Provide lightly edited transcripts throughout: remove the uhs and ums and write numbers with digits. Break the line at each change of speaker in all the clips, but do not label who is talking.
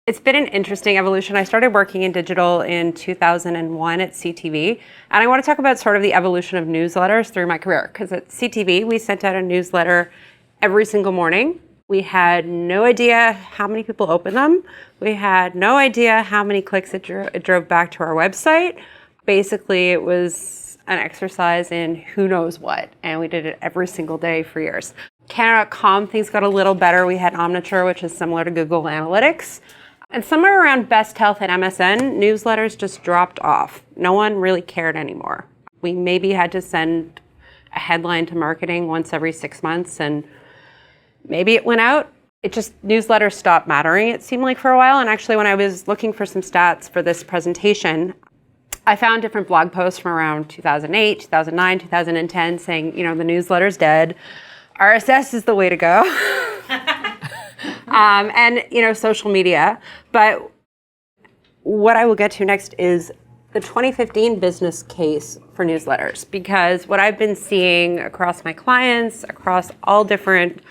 It's been an interesting evolution. I started working in digital in 2001 at CTV, and I want to talk about sort of the evolution of newsletters through my career, because at CTV, we sent out a newsletter every single morning. We had no idea how many people opened them. We had no idea how many clicks it drove back to our website. Basically, it was an exercise in who knows what, and we did it every single day for years. Canada.com, things got a little better. We had Omniture, which is similar to Google Analytics. And somewhere around Best Health and MSN, newsletters just dropped off. No one really cared anymore. We maybe had to send a headline to marketing once every 6 months, and maybe it went out. Newsletters stopped mattering, it seemed like, for a while. And actually, when I was looking for some stats for this presentation, I found different blog posts from around 2008, 2009, 2010 saying, the newsletter's dead. RSS is the way to go. And social media. But what I will get to next is the 2015 business case for newsletters, because what I've been seeing across my clients, across all different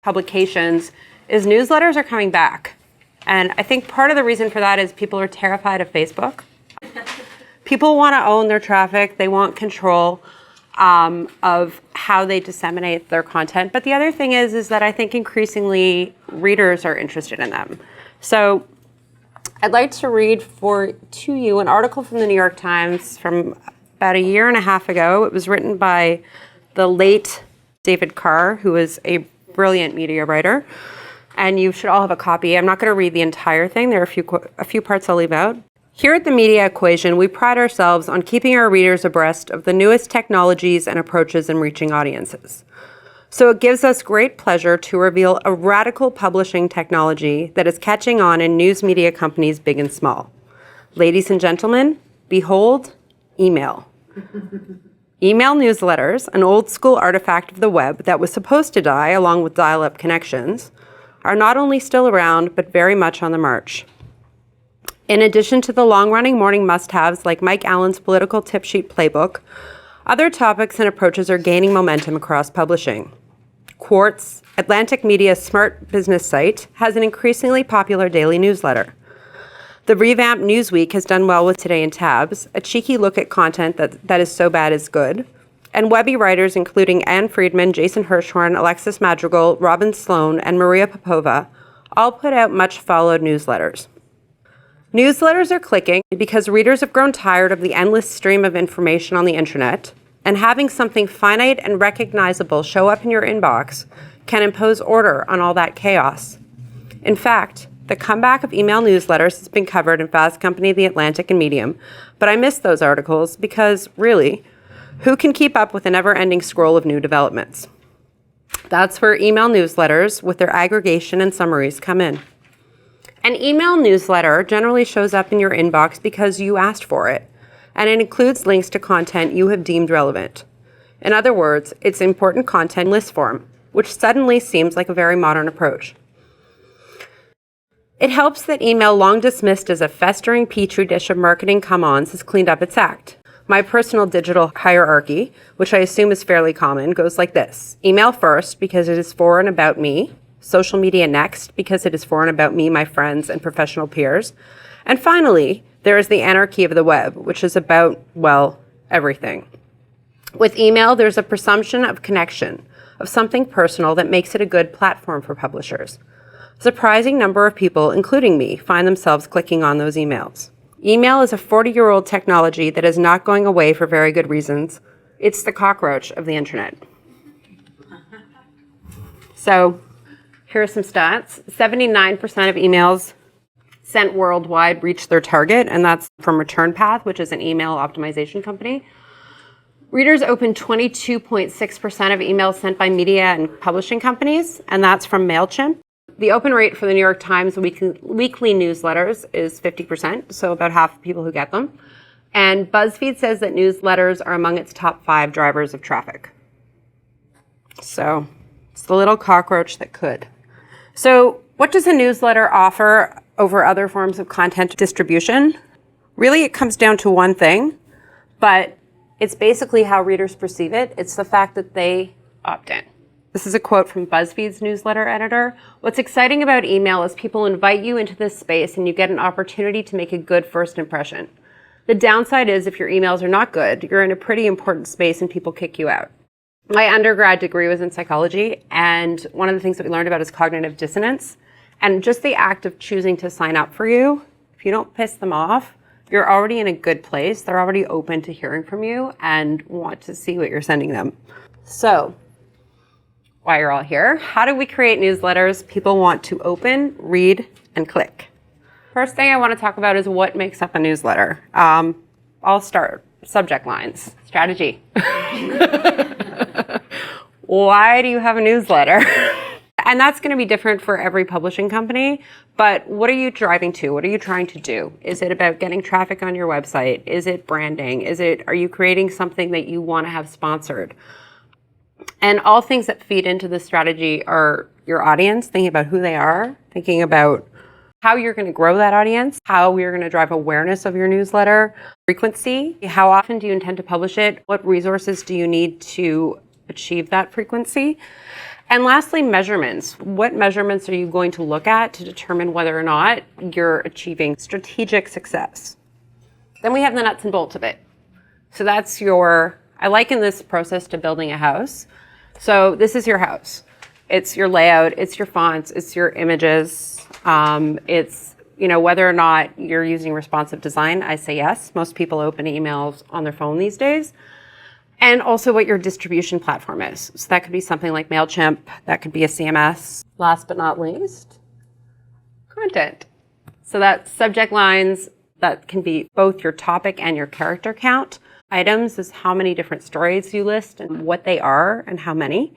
publications, is newsletters are coming back. And I think part of the reason for that is people are terrified of Facebook. People want to own their traffic. They want control of how they disseminate their content. But the other thing is that I think increasingly readers are interested in them. So I'd like to read to you an article from the New York Times from about a year and a half ago. It was written by the late David Carr, who is a brilliant media writer. And you should all have a copy. I'm not going to read the entire thing. There are a few parts I'll leave out. Here at the Media Equation, we pride ourselves on keeping our readers abreast of the newest technologies and approaches in reaching audiences. So it gives us great pleasure to reveal a radical publishing technology that is catching on in news media companies big and small. Ladies and gentlemen, behold, email. Email newsletters, an old school artifact of the web that was supposed to die along with dial-up connections, are not only still around, but very much on the march. In addition to the long-running morning must-haves like Mike Allen's political tip sheet playbook, other topics and approaches are gaining momentum across publishing. Quartz, Atlantic Media's smart business site, has an increasingly popular daily newsletter. The revamped Newsweek has done well with Today in Tabs, a cheeky look at content that is so bad is good. And Webby writers including Anne Friedman, Jason Hirschhorn, Alexis Madrigal, Robin Sloan, and Maria Popova all put out much-followed newsletters. Newsletters are clicking because readers have grown tired of the endless stream of information on the internet, and having something finite and recognizable show up in your inbox can impose order on all that chaos. In fact, the comeback of email newsletters has been covered in Fast Company, The Atlantic, and Medium, but I missed those articles because, really, who can keep up with a never-ending scroll of new developments? That's where email newsletters, with their aggregation and summaries, come in. An email newsletter generally shows up in your inbox because you asked for it, and it includes links to content you have deemed relevant. In other words, it's important content in list form, which suddenly seems like a very modern approach. It helps that email, long dismissed as a festering petri dish of marketing come-ons, has cleaned up its act. My personal digital hierarchy, which I assume is fairly common, goes like this. Email first because it is for and about me. Social media next because it is for and about me, my friends, and professional peers. And finally, there is the anarchy of the web, which is about, well, everything. With email, there's a presumption of connection, of something personal that makes it a good platform for publishers. A surprising number of people, including me, find themselves clicking on those emails. Email is a 40-year-old technology that is not going away for very good reasons. It's the cockroach of the internet. So, here are some stats. 79% of emails sent worldwide reach their target, and that's from ReturnPath, which is an email optimization company. Readers opened 22.6% of emails sent by media and publishing companies, and that's from MailChimp. The open rate for the New York Times weekly newsletters is 50%, so about half of people who get them. And BuzzFeed says that newsletters are among its top 5 drivers of traffic. So it's the little cockroach that could. So what does a newsletter offer over other forms of content distribution? Really, it comes down to one thing, but it's basically how readers perceive it. It's the fact that they opt in. This is a quote from BuzzFeed's newsletter editor. "What's exciting about email is people invite you into this space and you get an opportunity to make a good first impression. The downside is if your emails are not good, you're in a pretty important space and people kick you out." My undergrad degree was in psychology, and one of the things that we learned about is cognitive dissonance. And just the act of choosing to sign up for you, if you don't piss them off, you're already in a good place. They're already open to hearing from you and want to see what you're sending them. So, while you're all here, how do we create newsletters people want to open, read, and click? First thing I want to talk about is what makes up a newsletter. I'll start. Subject lines. Strategy. Why do you have a newsletter? And that's going to be different for every publishing company, but what are you driving to? What are you trying to do? Is it about getting traffic on your website? Is it branding? Are you creating something that you want to have sponsored? And all things that feed into this strategy are your audience, thinking about who they are, thinking about how you're going to grow that audience, how you're going to drive awareness of your newsletter, frequency, how often do you intend to publish it, what resources do you need to achieve that frequency, and lastly, measurements. What measurements are you going to look at to determine whether or not you're achieving strategic success? Then we have the nuts and bolts of it. So that's I liken this process to building a house. So this is your house. It's your layout, it's your fonts, it's your images, it's whether or not you're using responsive design. I say yes. Most people open emails on their phone these days. And also what your distribution platform is. So that could be something like MailChimp, that could be a CMS. Last but not least, content. So that's subject lines, that can be both your topic and your character count. Items is how many different stories you list and what they are and how many.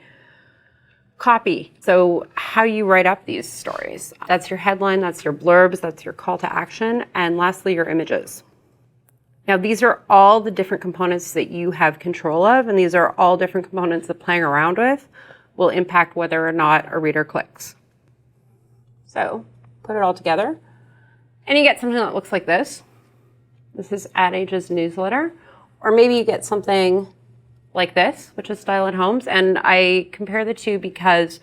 Copy, so how you write up these stories. That's your headline, that's your blurbs, that's your call to action, and lastly, your images. Now, these are all the different components that you have control of, and these are all different components that playing around with will impact whether or not a reader clicks. So, put it all together, and you get something that looks like this. This is Ad Age's newsletter, or maybe you get something like this, which is Style at Home's, and I compare the two because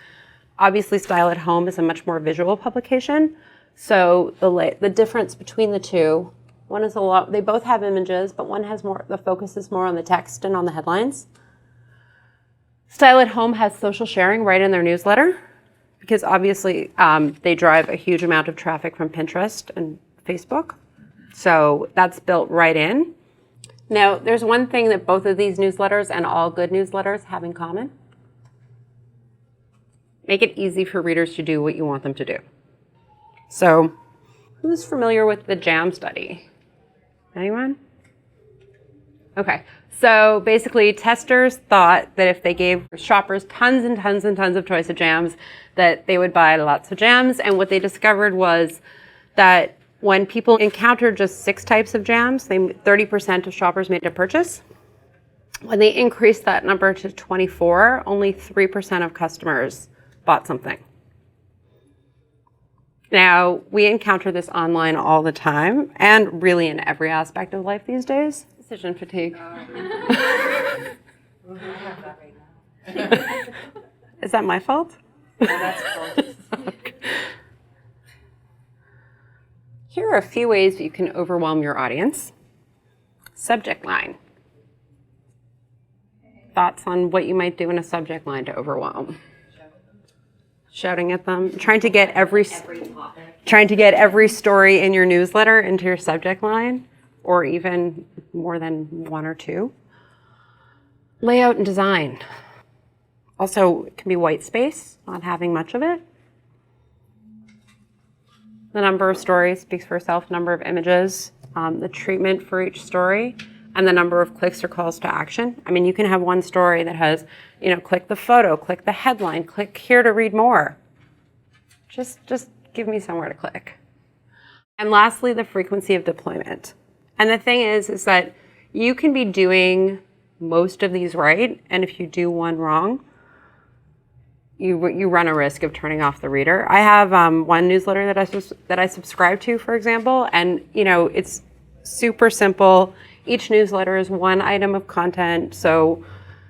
obviously Style at Home is a much more visual publication, so the difference between the two, one is they both have images, but one has more, the focus is more on the text and on the headlines. Style at Home has social sharing right in their newsletter because obviously they drive a huge amount of traffic from Pinterest and Facebook. So that's built right in. Now, there's one thing that both of these newsletters and all good newsletters have in common. Make it easy for readers to do what you want them to do. So, who's familiar with the JAM study? Anyone? Okay, so basically testers thought that if they gave shoppers tons and tons and tons of choice of jams, that they would buy lots of jams. And what they discovered was that when people encountered just 6 types of jams, 30% of shoppers made a purchase. When they increased that number to 24, only 3% of customers bought something. Now, we encounter this online all the time, and really in every aspect of life these days. Decision fatigue. Is that my fault?
No, that's cool.
Okay. Here are a few ways you can overwhelm your audience. Subject line. Thoughts on what you might do in a subject line to overwhelm? Shouting at them, trying to get every story in your newsletter into your subject line, or even more than 1 or 2. Layout and design. Also, it can be white space, not having much of it. The number of stories speaks for itself, number of images, the treatment for each story, and the number of clicks or calls to action. I mean, you can have one story that has, click the photo, click the headline, click here to read more. Just give me somewhere to click. And lastly, the frequency of deployment. And the thing is that you can be doing most of these right, and if you do one wrong, you run a risk of turning off the reader. I have one newsletter that I subscribe to, for example, and it's super simple. Each newsletter is one item of content, so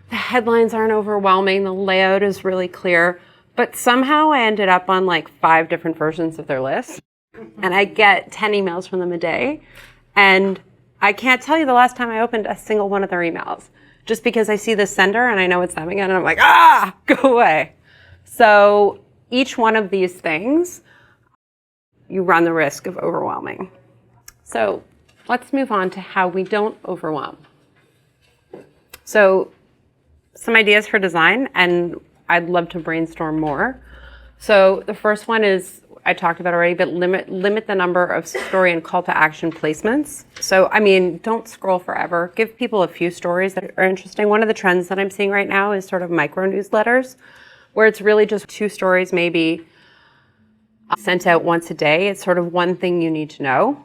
The headlines aren't overwhelming. The layout is really clear. But somehow I ended up on like 5 different versions of their list. And I get 10 emails from them a day. And I can't tell you the last time I opened a single one of their emails. Just because I see the sender and I know it's them again. And I'm like, go away. So each one of these things, you run the risk of overwhelming. So let's move on to how we don't overwhelm. So some ideas for design, and I'd love to brainstorm more. So the first one is, I talked about already, but limit the number of story and call to action placements. So, I mean, don't scroll forever. Give people a few stories that are interesting. One of the trends that I'm seeing right now is sort of micro newsletters, where it's really just 2 stories maybe sent out once a day. It's sort of one thing you need to know.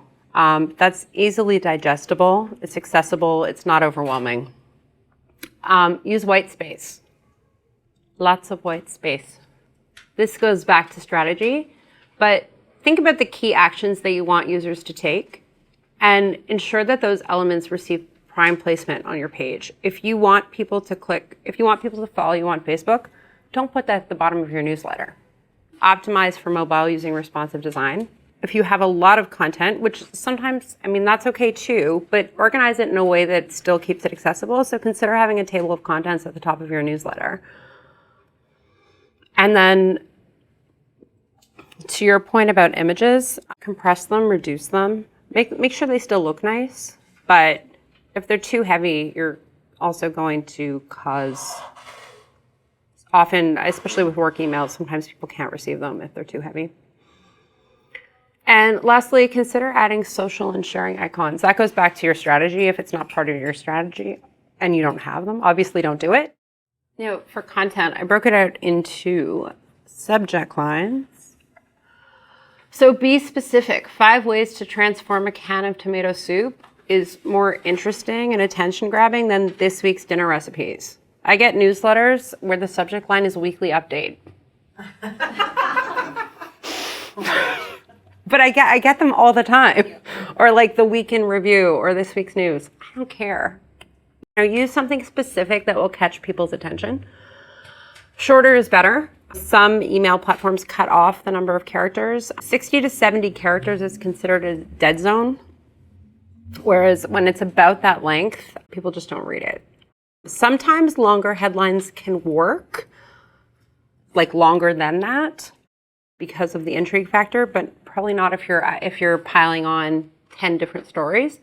That's easily digestible. It's accessible. It's not overwhelming. Use white space. Lots of white space. This goes back to strategy, but think about the key actions that you want users to take and ensure that those elements receive prime placement on your page. If you want people to follow you on Facebook, don't put that at the bottom of your newsletter. Optimize for mobile using responsive design. If you have a lot of content, which sometimes, I mean, that's okay too, but organize it in a way that still keeps it accessible. So consider having a table of contents at the top of your newsletter. And then to your point about images, compress them, reduce them, make sure they still look nice. But if they're too heavy, you're also going to cause, often, especially with work emails, sometimes people can't receive them if they're too heavy. And lastly, consider adding social and sharing icons. That goes back to your strategy. If it's not part of your strategy and you don't have them, obviously don't do it. For content, I broke it out into subject lines. So be specific. 5 ways to transform a can of tomato soup is more interesting and attention-grabbing than this week's dinner recipes. I get newsletters where the subject line is weekly update. But I get them all the time. Or like the week in review or this week's news. I don't care. Use something specific that will catch people's attention. Shorter is better. Some email platforms cut off the number of characters. 60 to 70 characters is considered a dead zone. Whereas when it's about that length, people just don't read it. Sometimes longer headlines can work, like longer than that, because of the intrigue factor, but probably not if you're piling on 10 different stories.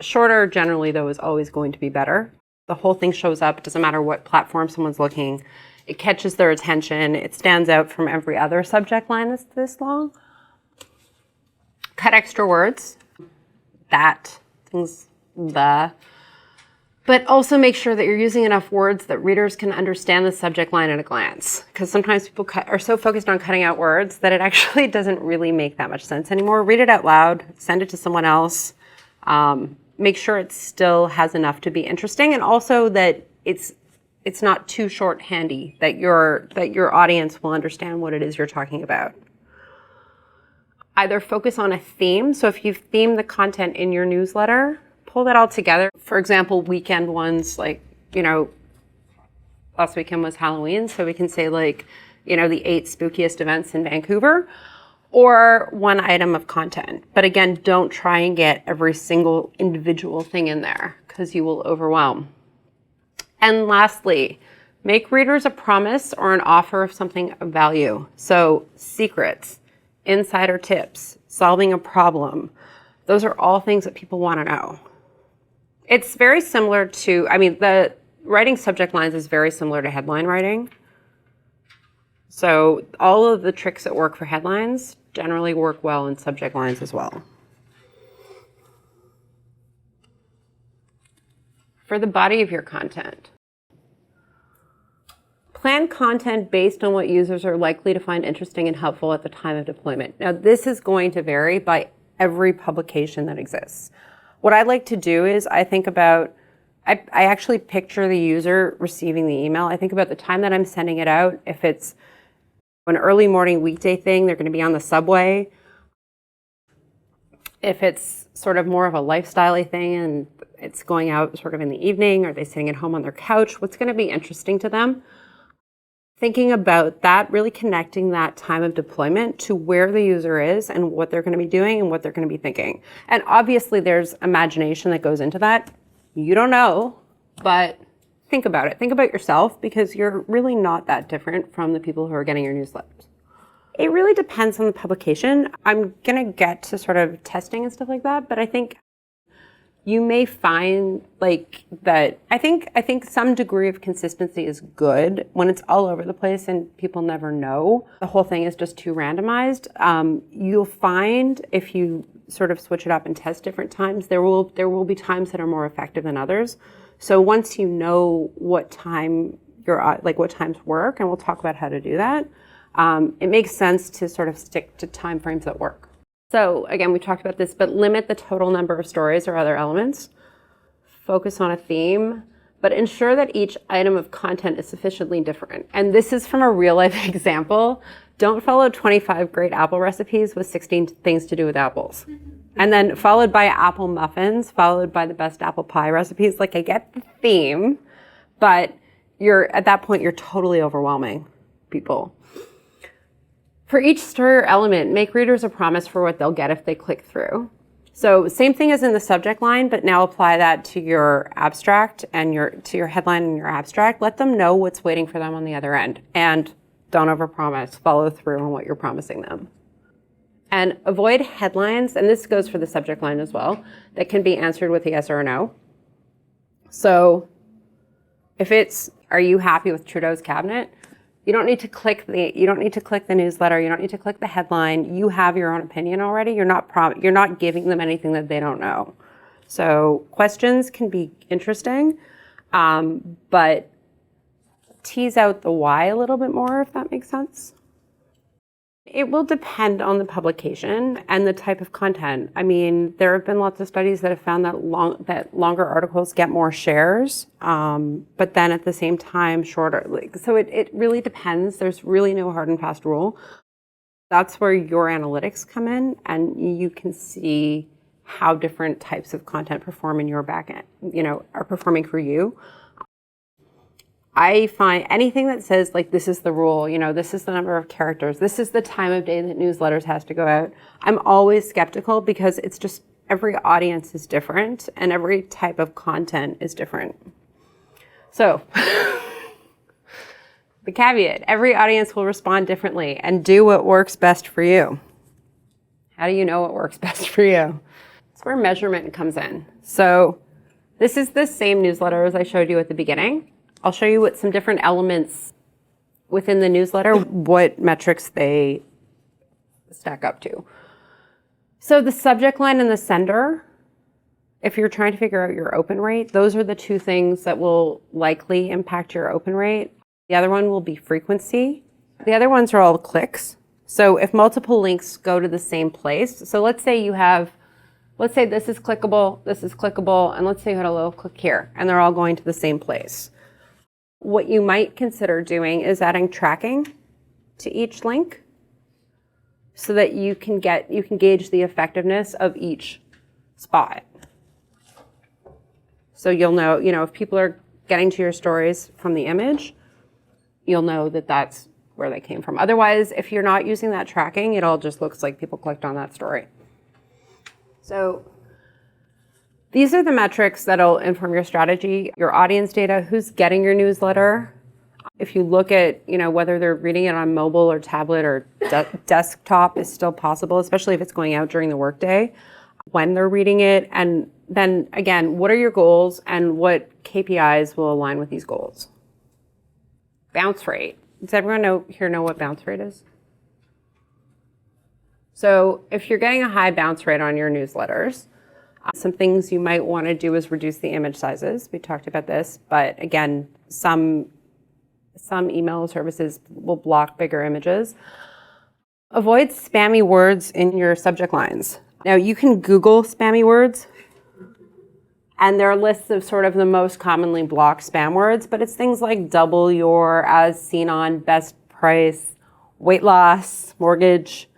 Shorter generally, though, is always going to be better. The whole thing shows up. It doesn't matter what platform someone's looking. It catches their attention. It stands out from every other subject line that's this long. Cut extra words. But also make sure that you're using enough words that readers can understand the subject line at a glance. Because sometimes people are so focused on cutting out words that it actually doesn't really make that much sense anymore. Read it out loud. Send it to someone else. Make sure it still has enough to be interesting, and also that it's not too short-handy, that your audience will understand what it is you're talking about. Either focus on a theme. So if you've themed the content in your newsletter, pull that all together. For example, weekend ones, like, last weekend was Halloween, so we can say the 8 spookiest events in Vancouver. Or one item of content. But again, don't try and get every single individual thing in there because you will overwhelm. And lastly, make readers a promise or an offer of something of value. So secrets, insider tips, solving a problem. Those are all things that people want to know. It's very similar to, the writing subject lines is very similar to headline writing. So all of the tricks that work for headlines generally work well in subject lines as well. For the body of your content, plan content based on what users are likely to find interesting and helpful at the time of deployment. Now, this is going to vary by every publication that exists. What I like to do is I actually picture the user receiving the email. I think about the time that I'm sending it out. If it's an early morning weekday thing, they're going to be on the subway. If it's sort of more of a lifestyle-y thing and it's going out sort of in the evening, or they sitting at home on their couch, what's going to be interesting to them? Thinking about that, really connecting that time of deployment to where the user is and what they're going to be doing and what they're going to be thinking. And obviously there's imagination that goes into that. You don't know, but think about it. Think about yourself, because you're really not that different from the people who are getting your newsletters. It really depends on the publication. I'm going to get to sort of testing and stuff like that, but I think you may find like that. I think some degree of consistency is good. When it's all over the place and people never know, the whole thing is just too randomized. You'll find if you sort of switch it up and test different times, there will be times that are more effective than others. So once you know what time what times work, and we'll talk about how to do that, it makes sense to sort of stick to time frames that work. So again, we talked about this, but limit the total number of stories or other elements. Focus on a theme, but ensure that each item of content is sufficiently different. And this is from a real life example. Don't follow 25 great apple recipes with 16 things to do with apples. And then followed by apple muffins, followed by the best apple pie recipes. Like, I get the theme, but at that point, you're totally overwhelming people. For each story or element, make readers a promise for what they'll get if they click through. So same thing as in the subject line, but now apply that to your abstract and to your headline and your abstract. Let them know what's waiting for them on the other end. And don't overpromise. Follow through on what you're promising them. And avoid headlines, and this goes for the subject line as well, that can be answered with a yes or a no. So if it's, are you happy with Trudeau's cabinet? You don't need to click the newsletter. You don't need to click the headline. You have your own opinion already. You're not giving them anything that they don't know. So questions can be interesting, but tease out the why a little bit more, if that makes sense. It will depend on the publication and the type of content. I mean, there have been lots of studies that have found that longer articles get more shares, but then at the same time, shorter. So it really depends. There's really no hard and fast rule. That's where your analytics come in, and you can see how different types of content perform in your backend, are performing for you. I find anything that says, like, this is the rule, this is the number of characters, this is the time of day that newsletters has to go out, I'm always skeptical, because it's just every audience is different and every type of content is different. So the caveat, every audience will respond differently, and do what works best for you. How do you know what works best for you? It's where measurement comes in. So this is the same newsletter as I showed you at the beginning. I'll show you what some different elements within the newsletter, what metrics they stack up to. So the subject line and the sender, if you're trying to figure out your open rate, those are the two things that will likely impact your open rate. The other one will be frequency. The other ones are all clicks. So if multiple links go to the same place, so let's say this is clickable, and let's say you had a little click here, and they're all going to the same place. What you might consider doing is adding tracking to each link so that you can gauge the effectiveness of each spot. So you'll know, if people are getting to your stories from the image, you'll know that that's where they came from. Otherwise, if you're not using that tracking, it all just looks like people clicked on that story. So these are the metrics that'll inform your strategy, your audience data, who's getting your newsletter. If you look at, whether they're reading it on mobile or tablet or desktop is still possible, especially if it's going out during the workday, when they're reading it. And then again, what are your goals and what KPIs will align with these goals? Bounce rate. Does everyone know what bounce rate is? So if you're getting a high bounce rate on your newsletters, some things you might want to do is reduce the image sizes. We talked about this, but again, some email services will block bigger images. Avoid spammy words in your subject lines. Now, you can Google spammy words, and there are lists of sort of the most commonly blocked spam words, but it's things like double your, as seen on, best price, weight loss, mortgage.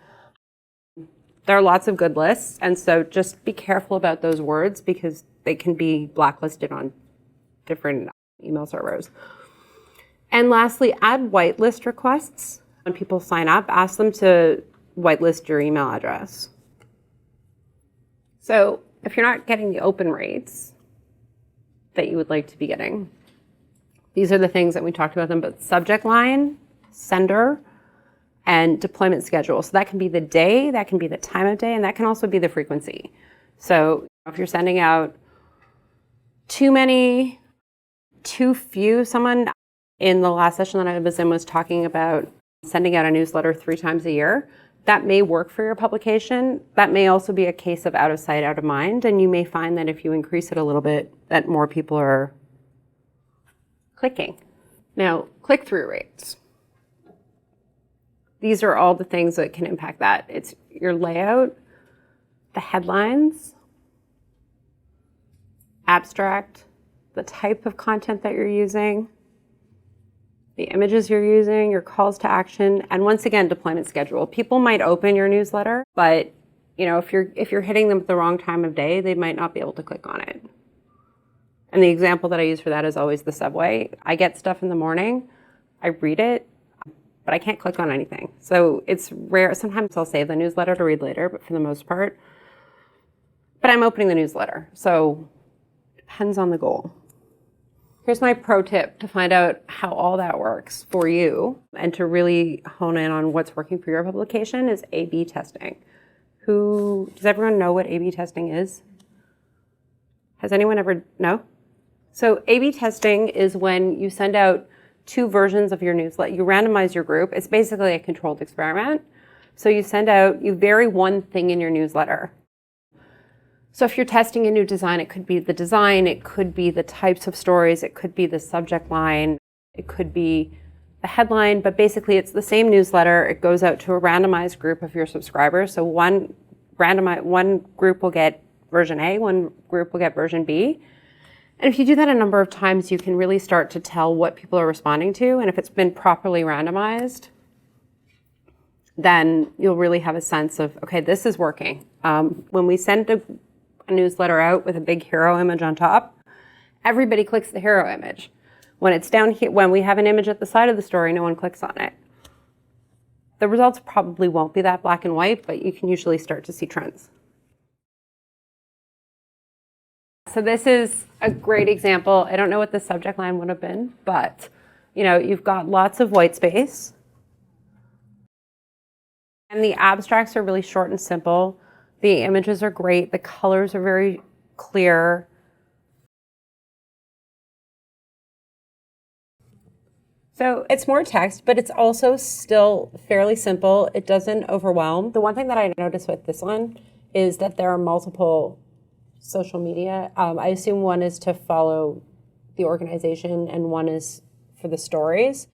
There are lots of good lists, and so just be careful about those words because they can be blacklisted on different email servers. And lastly, add whitelist requests. When people sign up, ask them to whitelist your email address. So if you're not getting the open rates that you would like to be getting, these are the things that we talked about them, but subject line, sender, and deployment schedule. So that can be the day, that can be the time of day, and that can also be the frequency. So if you're sending out too many, too few, someone in the last session that I was in was talking about sending out a newsletter 3 times a year. That may work for your publication. That may also be a case of out of sight, out of mind, and you may find that if you increase it a little bit, that more people are clicking. Now, click-through rates. These are all the things that can impact that. It's your layout, the headlines, abstract, the type of content that you're using, the images you're using, your calls to action, and once again, deployment schedule. People might open your newsletter, but if you're hitting them at the wrong time of day, they might not be able to click on it. And the example that I use for that is always the subway. I get stuff in the morning, I read it, but I can't click on anything. So it's rare. Sometimes I'll save the newsletter to read later, but for the most part, but I'm opening the newsletter. So it depends on the goal. Here's my pro tip to find out how all that works for you and to really hone in on what's working for your publication is A/B testing. Does everyone know what A/B testing is? Has anyone ever, no? So A/B testing is when you send out 2 versions of your newsletter. You randomize your group. It's basically a controlled experiment. So you vary one thing in your newsletter. So if you're testing a new design, it could be the design, it could be the types of stories, it could be the subject line, it could be the headline, but basically it's the same newsletter. It goes out to a randomized group of your subscribers. So one group will get version A, one group will get version B. And if you do that a number of times, you can really start to tell what people are responding to. And if it's been properly randomized, then you'll really have a sense of, okay, this is working. When we send a newsletter out with a big hero image on top, everybody clicks the hero image. When it's down here, when we have an image at the side of the story, no one clicks on it. The results probably won't be that black and white, but you can usually start to see trends. So this is a great example. I don't know what the subject line would have been, but you've got lots of white space. And the abstracts are really short and simple. The images are great. The colors are very clear. So it's more text, but it's also still fairly simple. It doesn't overwhelm. The one thing that I noticed with this one is that there are multiple social media. I assume one is to follow the organization and one is for the stories.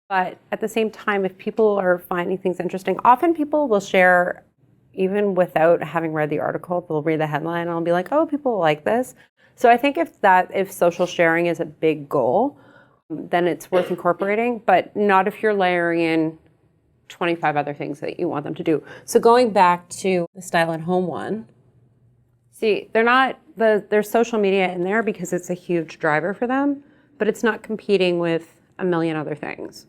But at the same time, if people are finding things interesting, often people will share even without having read the article. They'll read the headline and I'll be like, oh, people like this. So I think if social sharing is a big goal, then it's worth incorporating, but not if you're layering in 25 other things that you want them to do. So going back to the style at home one, see, there's social media in there because it's a huge driver for them, but it's not competing with a million other things.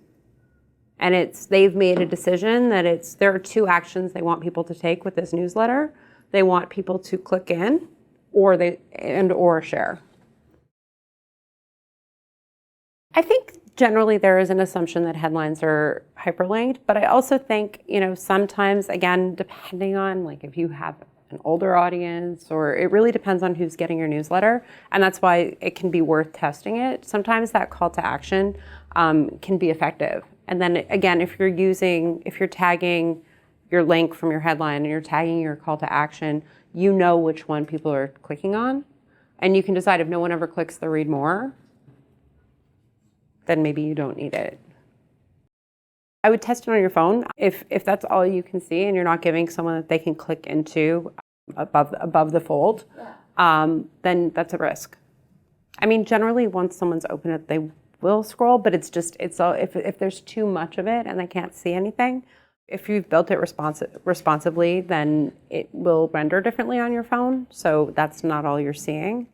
And they've made a decision that there are 2 actions they want people to take with this newsletter. They want people to click in or share. I think generally there is an assumption that headlines are hyperlinked, but I also think, sometimes, again, depending on if you have an older audience, or it really depends on who's getting your newsletter, and that's why it can be worth testing it. Sometimes that call to action can be effective. And then again, if you're tagging your link from your headline and you're tagging your call to action, you know which one people are clicking on, and you can decide if no one ever clicks the read more, then maybe you don't need it. I would test it on your phone. If that's all you can see and you're not giving someone that they can click into above the fold, then that's a risk. I mean, generally once someone's open it, they will scroll, but if there's too much of it and they can't see anything, If you've built it responsibly, then it will render differently on your phone. So that's not all you're seeing.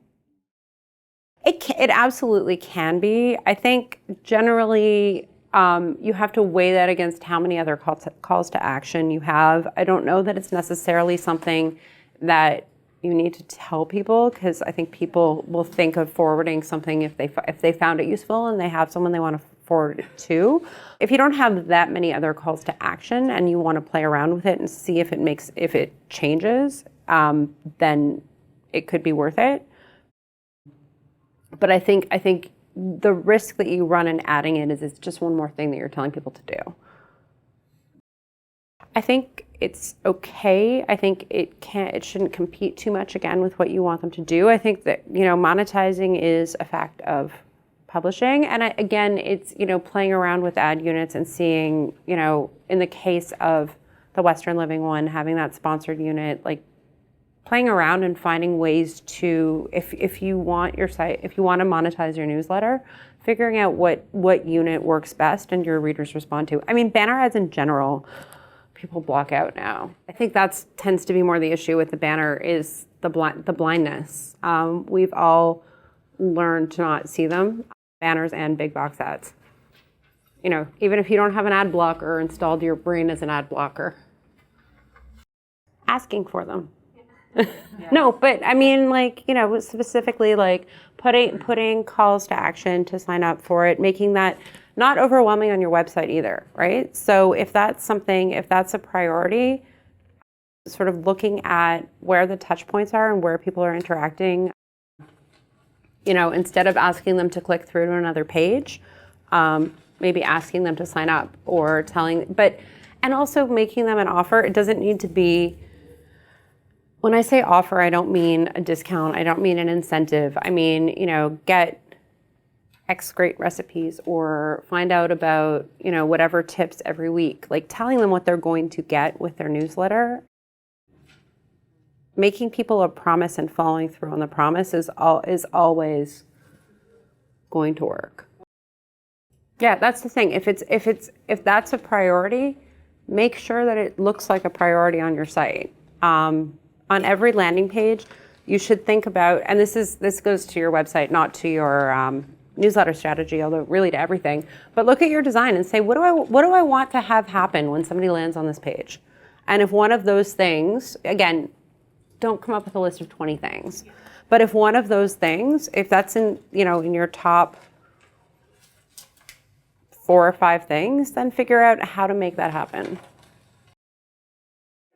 It absolutely can be. I think generally you have to weigh that against how many other calls to action you have. I don't know that it's necessarily something that you need to tell people, because I think people will think of forwarding something if they found it useful and they have someone they want to forward it to. If you don't have that many other calls to action and you want to play around with it and see if it changes, then it could be worth it. But I think the risk that you run in adding it is it's just one more thing that you're telling people to do. I think it's okay. I think it shouldn't compete too much again with what you want them to do. I think that, monetizing is a fact of publishing. And again, it's, playing around with ad units and seeing, in the case of the Western Living one, having that sponsored unit, like playing around and finding ways to, if you want your site, if you want to monetize your newsletter, figuring out what unit works best and your readers respond to. I mean, banner ads in general, people block out now. I think that tends to be more the issue with the banner is the blindness. We've all learned to not see them, banners and big box ads. Even if you don't have an ad blocker installed, your brain is an ad blocker. Asking for them. Yeah. No, but I mean, specifically putting calls to action to sign up for it, making that not overwhelming on your website either, right? So if that's a priority, sort of looking at where the touch points are and where people are interacting, instead of asking them to click through to another page, maybe asking them to sign up or and also making them an offer. It doesn't need to be, when I say offer, I don't mean a discount. I don't mean an incentive. I mean, get X great recipes or find out about, whatever tips every week. Like telling them what they're going to get with their newsletter. Making people a promise and following through on the promise is always going to work. Yeah, that's the thing. If that's a priority, make sure that it looks like a priority on your site. On every landing page, you should think about, and this goes to your website, not to your newsletter strategy, although really to everything. But look at your design and say, what do I want to have happen when somebody lands on this page? And if one of those things, again, don't come up with a list of 20 things, but if one of those things, if that's in your top 4 or 5 things, then figure out how to make that happen.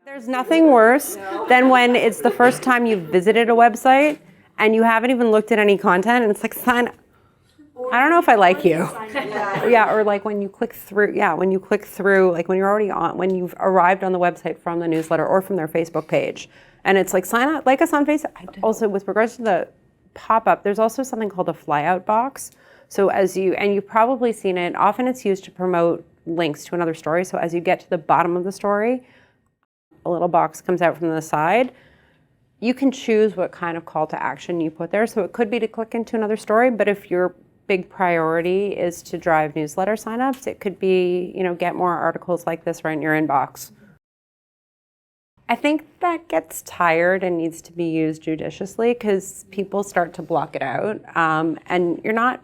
There's nothing worse than when it's the first time you've visited a website and you haven't even looked at any content and it's like, I don't know if I like you. Yeah, or like when you click through, like when you're already on, when you've arrived on the website from the newsletter or from their Facebook page, and it's like, sign up, like us on Facebook. Also, with regards to the pop-up, there's also something called a flyout box. So you've probably seen it, often it's used to promote links to another story. So as you get to the bottom of the story, a little box comes out from the side. You can choose what kind of call to action you put there. So it could be to click into another story, but if your big priority is to drive newsletter signups, it could be, get more articles like this right in your inbox. I think that gets tired and needs to be used judiciously because people start to block it out. And you're not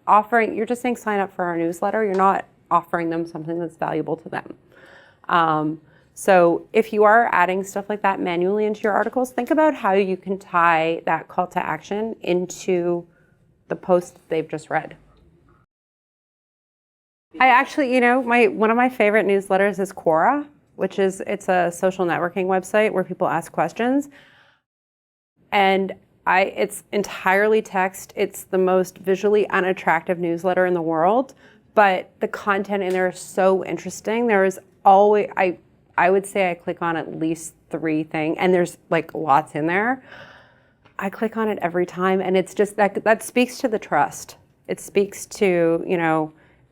offering, you're just saying sign up for our newsletter. You're not offering them something that's valuable to them. So if you are adding stuff like that manually into your articles, think about how you can tie that call to action into the post that they've just read. I actually, one of my favorite newsletters is Quora, it's a social networking website where people ask questions. And it's entirely text. It's the most visually unattractive newsletter in the world, but the content in there is so interesting. There is always, I would say I click on at least 3 things, and there's like lots in there. I click on it every time, and it's just that speaks to the trust. It speaks to,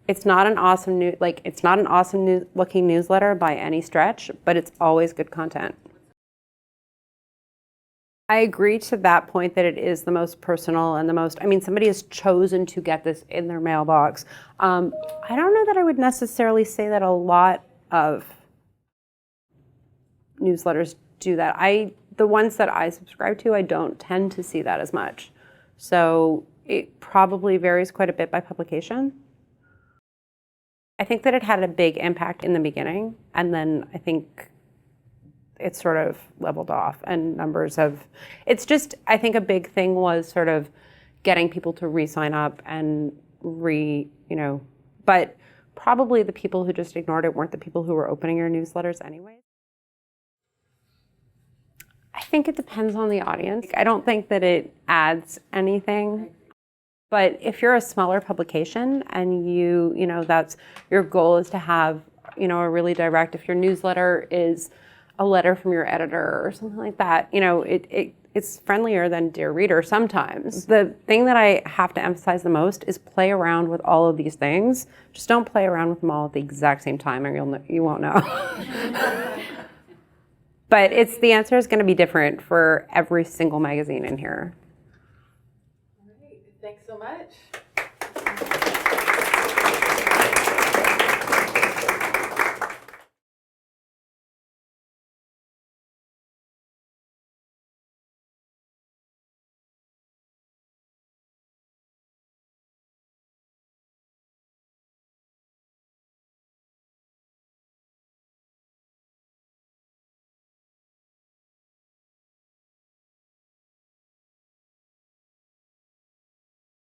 it's not an awesome looking newsletter by any stretch, but it's always good content. I agree to that point that it is the most personal and somebody has chosen to get this in their mailbox. I don't know that I would necessarily say that a lot of newsletters do that. The ones that I subscribe to, I don't tend to see that as much. So it probably varies quite a bit by publication. I think that it had a big impact in the beginning, and then I think it's sort of leveled off, and numbers have, it's just, I think a big thing was sort of getting people to re-sign up and but probably the people who just ignored it weren't the people who were opening your newsletters anyway. I think it depends on the audience. I don't think that it adds anything. But if you're a smaller publication and that's your goal is to have, a really direct, if your newsletter is a letter from your editor or something like that, it's friendlier than Dear Reader sometimes. The thing that I have to emphasize the most is play around with all of these things. Just don't play around with them all at the exact same time or you won't know. But the answer is going to be different for every single magazine in here.
All right, thanks so much.